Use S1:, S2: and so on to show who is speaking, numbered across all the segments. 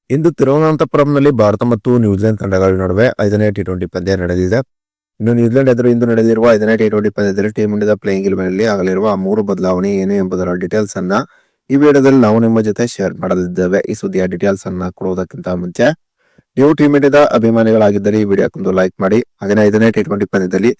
S1: ಇಂದು ತಿರುವನಂತಪುರಂನಲ್ಲಿ ಭಾರತ ಮತ್ತು ನ್ಯೂಜಿಲೆಂಡ್ ತಂಡಗಳ ನಡುವೆ 5ನೇ ಟಿ20 ಪಂದ್ಯ ನಡೆದಿದೆ. ಇನ್ನು ನ್ಯೂಜಿಲೆಂಡ್ ಎದುರು ಇಂದು ನಡೆದಿರುವ 5ನೇ ಟಿ20 ಪಂದ್ಯದಲ್ಲಿ ಟೀಮ್ ಇಂಡಿಯಾದ ಪ್ಲೇಯಿಂಗ್ 11ನಲ್ಲಿ ಆಗಲಿರುವ 3 ಬದಲಾವಣೆ ಏನು ಎಂಬುದರ ಡೀಟೇಲ್ಸ್ ಅನ್ನ ಈ ವಿಡಿಯೋದಲ್ಲಿ ನಾವು ನಿಮ್ಮ ಜೊತೆ ಶೇರ್ ಮಾಡಲಿದ್ದೇವೆ. ಈ ಸುದ್ದಿಯ ಡೀಟೇಲ್ಸ್ ಅನ್ನ ಕೊಡುವುದಕ್ಕಿಂತ ಮುಂಚೆ ನೀವು ಟೀಮ್ ಇಂಡಿಯಾದ ಅಭಿಮಾನಿಗಳಾಗಿದ್ದರೆ ಈ ವಿಡಿಯೋಕ್ಕೊಂದು ಲೈಕ್ ಮಾಡಿ. ಹಾಗೆ 5ನೇ ಟಿ20 ಪಂದ್ಯದಲ್ಲಿ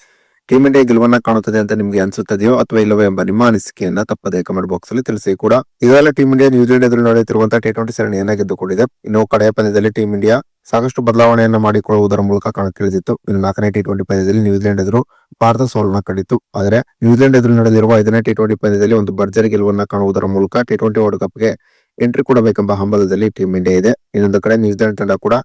S1: ಟೀಮ್ ಇಂಡಿಯಾ ಗೆಲುವನ್ನ ಕಾಣುತ್ತದೆ ಅಂತ ನಿಮ್ಗೆ ಅನ್ಸುತ್ತದೆಯೋ ಅಥವಾ ಇಲ್ಲವೋ ಎಂಬ ನಿಮ್ಮ ಅನಿಸಿಕೆಯನ್ನ ತಪ್ಪದೆ ಕಮೆಂಟ್ ಬಾಕ್ಸ್ ಅಲ್ಲಿ ತಿಳಿಸಿ ಕೂಡ. ಈಗಾಗಲೇ ಟೀಮ್ ಇಂಡಿಯಾ ನ್ಯೂಜಿಲೆಂಡ್ ಎದುರು ನಡೆಯುತ್ತಿರುವಂತಹ ಟಿ20 ಸರಣಿಯನ್ನ ಗೆದ್ದುಕೊಂಡಿದೆ. ಇನ್ನು ಕಡೆಯ ಪಂದ್ಯದಲ್ಲಿ ಟೀಮ್ ಇಂಡಿಯಾ ಸಾಕಷ್ಟು ಬದಲಾವಣೆಯನ್ನ ಮಾಡಿಕೊಳ್ಳುವುದರ ಮೂಲಕ ಕಣಕ್ಕಿಳಿದಿತ್ತು. ಇನ್ನು 4ನೇ ಟಿ20 ಪಂದ್ಯದಲ್ಲಿ ನ್ಯೂಜಿಲೆಂಡ್ ಎದುರು ಭಾರತ ಸೋಲನ್ನ ಕಂಡಿತ್ತು. ಆದರೆ ನ್ಯೂಜಿಲೆಂಡ್ ಎದುರು ನಡೆದಿರುವ 5ನೇ ಟಿ20 ಪಂದ್ಯದಲ್ಲಿ ಒಂದು ಭರ್ಜರಿ ಗೆಲುವನ್ನ ಕಾಣುವುದರ ಮೂಲಕ ಟಿ20 ವರ್ಲ್ಡ್ ಕಪ್ಗೆ ಎಂಟ್ರಿ ಕೊಡಬೇಕೆಂಬ ಹಂಬಲದಲ್ಲಿ ಟೀಮ್ ಇಂಡಿಯಾ ಇದೆ. ಇನ್ನೊಂದು ಕಡೆ ನ್ಯೂಜಿಲೆಂಡ್ ತಂಡ ಕೂಡ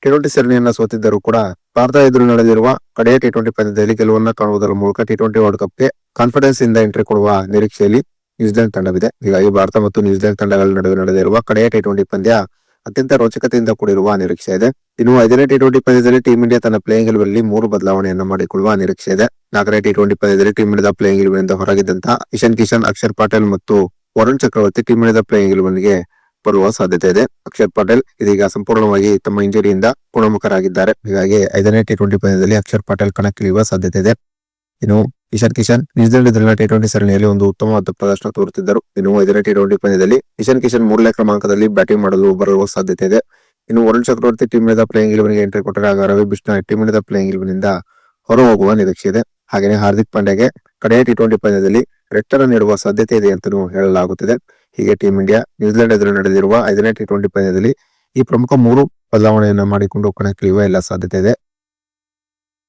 S1: ಟಿ20 ಸರಣಿಯನ್ನ ಸೋತಿದ್ದರೂ ಕೂಡ ಭಾರತ ಎದುರು ನಡೆದಿರುವ ಕಡೆಯ ಟಿ20 ಪಂದ್ಯದಲ್ಲಿ ಗೆಲುವನ್ನ ಕಾಣುವುದರ ಮೂಲಕ ಟಿ20 ವರ್ಲ್ಡ್ ಕಪ್ಗೆ ಕಾನ್ಫಿಡೆನ್ಸ್ ಇಂದ ಎಂಟ್ರಿ ಕೊಡುವ ನಿರೀಕ್ಷೆಯಲ್ಲಿ ನ್ಯೂಜಿಲೆಂಡ್ ತಂಡವಿದೆ. ಹೀಗಾಗಿ ಭಾರತ ಮತ್ತು ನ್ಯೂಜಿಲೆಂಡ್ ತಂಡಗಳ ನಡುವೆ ನಡೆದಿರುವ ಕಡೆಯ ಟಿ20 ಪಂದ್ಯ ಅತ್ಯಂತ ರೋಚಕತೆಯಿಂದ ಕೂಡಿರುವ ನಿರೀಕ್ಷೆ ಇದೆ. ಇನ್ನು 5ನೇ ಟಿ20 ಪಂದ್ಯದಲ್ಲಿ ಟೀಮ್ ಇಂಡಿಯಾ ತನ್ನ ಪ್ಲೇಯಿಂಗ್ 11ನಲ್ಲಿ 3 ಬದಲಾವಣೆಯನ್ನು ಮಾಡಿಕೊಳ್ಳುವ ನಿರೀಕ್ಷೆ ಇದೆ. 4ನೇ ಟಿ20 ಪಂದ್ಯದಲ್ಲಿ ಟೀಮ್ ಇಂಡಿಯಾದ ಪ್ಲೇಯಿಂಗ್ 11ನಿಂದ ಹೊರಗಿದ್ದಂತಹ ಇಶಾನ್ ಕಿಶನ್, ಅಕ್ಷರ್ ಪಟೇಲ್ ಮತ್ತು ವರುಣ್ ಚಕ್ರವರ್ತಿ ಟೀಮ್ ಇಂಡಿಯಾದ ಪ್ಲೇಯಿಂಗ್ 11ಗೆ ಬರುವ ಸಾಧ್ಯತೆ ಇದೆ. ಅಕ್ಷರ್ ಪಟೇಲ್ ಇದೀಗ ಸಂಪೂರ್ಣವಾಗಿ ತಮ್ಮ ಇಂಜರಿಯಿಂದ ಗುಣಮುಖರಾಗಿದ್ದಾರೆ. ಹೀಗಾಗಿ 5ನೇ ಟಿ20 ಪಂದ್ಯದಲ್ಲಿ ಅಕ್ಷರ್ ಪಟೇಲ್ ಕಣಕ್ಕಿಳಿಯುವ ಸಾಧ್ಯತೆ ಇದೆ. ಇನ್ನು ಇಶಾನ್ ಕಿಶನ್ ನ್ಯೂಜಿಲೆಂಡ್ ಎದುರಿನ ಟಿ20 ಸರಣಿಯಲ್ಲಿ ಒಂದು ಉತ್ತಮವಾದ ಪ್ರದರ್ಶನ ತೋರುತ್ತಿದ್ದರು. ಇನ್ನು 5ನೇ ಟಿ20 ಪಂದ್ಯದಲ್ಲಿ ಇಶಾನ್ ಕಿಶನ್ 3ನೇ ಕ್ರಮಾಂಕದಲ್ಲಿ ಬ್ಯಾಟಿಂಗ್ ಮಾಡಲು ಬರುವ ಸಾಧ್ಯತೆ ಇದೆ. ಇನ್ನು ವರುಣ್ ಚಕ್ರವರ್ತಿ ಟೀಮ್ ಇಂಡಿಯಾದ ಪ್ಲೇಯಿಂಗ್ 11ಗೆ ಎಂಟ್ರಿ ಕೊಟ್ಟರೆ ಆಗ ರವಿ ಬಿಷ್ಣಾಯ್ ಟೀಮ್ ಇಂಡಿಯಾದ ಪ್ಲೇಯಿಂಗ್ 11ನಿಂದ ಹೊರ ಹೋಗುವ ನಿರೀಕ್ಷೆ ಇದೆ. ಹಾಗೆಯೇ ಹಾರ್ದಿಕ್ ಪಾಂಡ್ಯಗೆ ಕಡೆಯ ಟಿ20 ಪಂದ್ಯದಲ್ಲಿ ರೆಡ್ ಅನ್ನು ನೀಡುವ ಸಾಧ್ಯತೆ ಇದೆ ಅಂತಲೂ ಹೇಳಲಾಗುತ್ತಿದೆ. ಹೀಗೆ ಟೀಮ್ ಇಂಡಿಯಾ ನ್ಯೂಜಿಲೆಂಡ್ ಎದುರು ನಡೆದಿರುವ 5ನೇ ಟಿ20 ಪಂದ್ಯದಲ್ಲಿ ಈ ಪ್ರಮುಖ 3 ಬದಲಾವಣೆಯನ್ನು ಮಾಡಿಕೊಂಡು ಕಣಕ್ಕಿಳಿಯುವ ಎಲ್ಲ ಸಾಧ್ಯತೆ ಇದೆ.